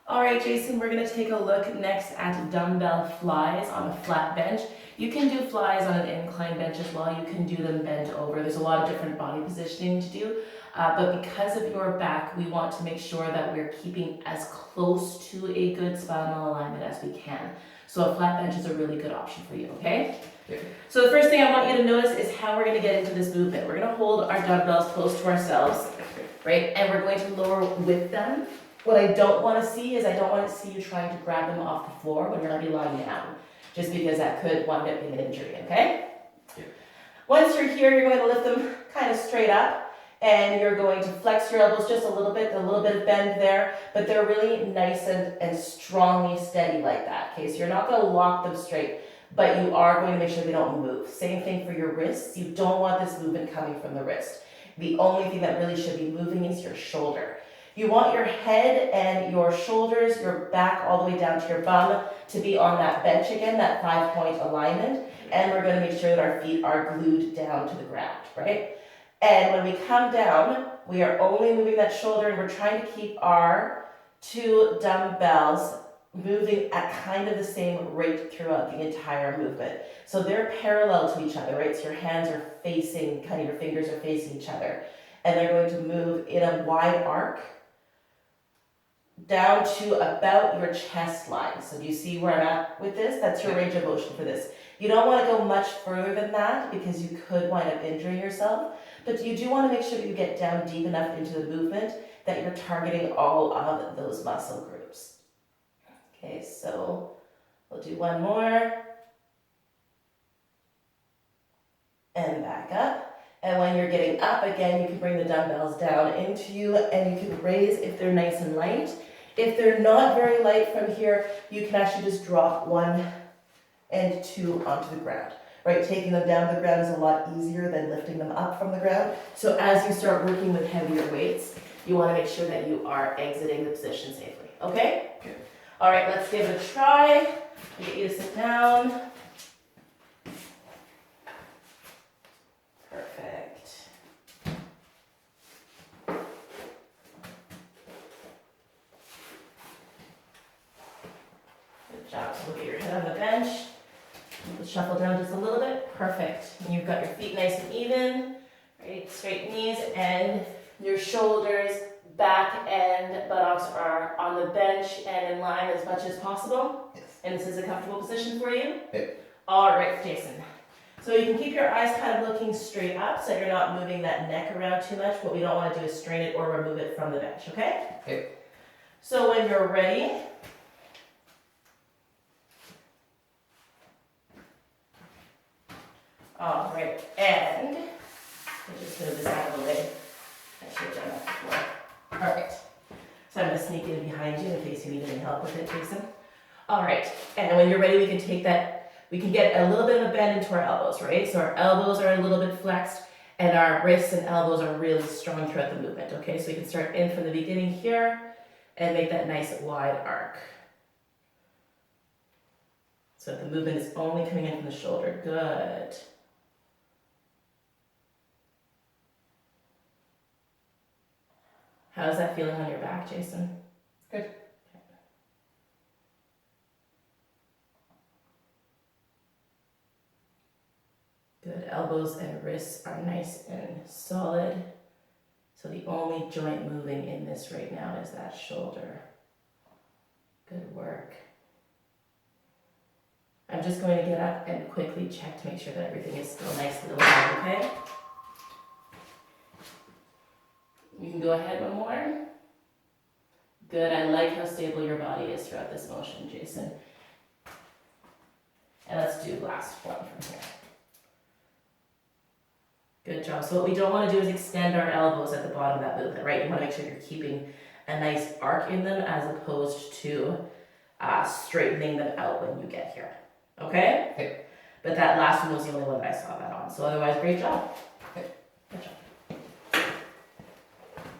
All right, Jason, we're gonna take a look next at dumbbell flies on a flat bench. You can do flies on an incline bench as well. You can do them bent over. There's a lot of different body positioning to do, but because of your back, we want to make sure that we're keeping as close to a good spinal alignment as we can. So a flat bench is a really good option for you, okay? Yeah. So the first thing I want you to notice is how we're gonna get into this movement. We're gonna hold our dumbbells close to ourselves, right? And we're going to lower with them. What I don't want to see is I don't want to see you trying to grab them off the floor when you're already lying down, just because that could wind up being an injury, okay? Yeah. Once you're here, you're going to lift them kind of straight up, and you're going to flex your elbows just a little bit of bend there, but they're really nice and strongly steady like that, okay? So you're not going to lock them straight, but you are going to make sure they don't move. Same thing for your wrists. You don't want this movement coming from the wrist. The only thing that really should be moving is your shoulder. You want your head and your shoulders, your back all the way down to your bum to be on that bench again, that 5-point alignment. And we're going to make sure that our feet are glued down to the ground, right? And when we come down, we are only moving that shoulder, and we're trying to keep our two dumbbells moving at kind of the same rate throughout the entire movement. So they're parallel to each other, right? So your hands are facing, kind of your fingers are facing each other. And they're going to move in a wide arc down to about your chest line. So do you see where I'm at with this? That's your range of motion for this. You don't want to go much further than that because you could wind up injuring yourself, but you do want to make sure that you get down deep enough into the movement that you're targeting all of those muscle groups. Okay, so we'll do one more. And back up. And when you're getting up again, you can bring the dumbbells down into you, and you can raise if they're nice and light. If they're not very light from here, you can actually just drop 1 and 2 onto the ground. Right, taking them down to the ground is a lot easier than lifting them up from the ground. So as you start working with heavier weights, you want to make sure that you are exiting the position safely. Okay? Okay. All right, let's give it a try. I'll get you to sit down. Perfect. Good job. So we'll get your head on the bench. Shuffle down just a little bit. Perfect. And you've got your feet nice and even, right? Straight knees, and your shoulders, back, and buttocks are on the bench and in line as much as possible. Yes. And this is a comfortable position for you? Yep. All right, Jason. So you can keep your eyes kind of looking straight up so you're not moving that neck around too much. What we don't want to do is strain it or remove it from the bench, okay? Okay. So when you're ready, all right, and we'll just move this out of the way. I should have done that before. Perfect. So I'm going to sneak in behind you in case you need any help with it, Jason. All right, and when you're ready, we can take that. We can get a little bit of a bend into our elbows, right? So our elbows are a little bit flexed, and our wrists and elbows are really strong throughout the movement, okay? So we can start in from the beginning here and make that nice wide arc. So the movement is only coming in from the shoulder. Good. How's that feeling on your back, Jason? Good. Good. Elbows and wrists are nice and solid. So the only joint moving in this right now is that shoulder. Good work. I'm just going to get up and quickly check to make sure that everything is still nicely aligned, okay? You can go ahead one more. Good. I like how stable your body is throughout this motion, Jason. And let's do last one from here. Good job. So what we don't want to do is extend our elbows at the bottom of that movement, right? You want to make sure you're keeping a nice arc in them as opposed to straightening them out when you get here. Okay? Okay. But that last one was the only one that I saw that on. So otherwise, great job. Okay. Good job.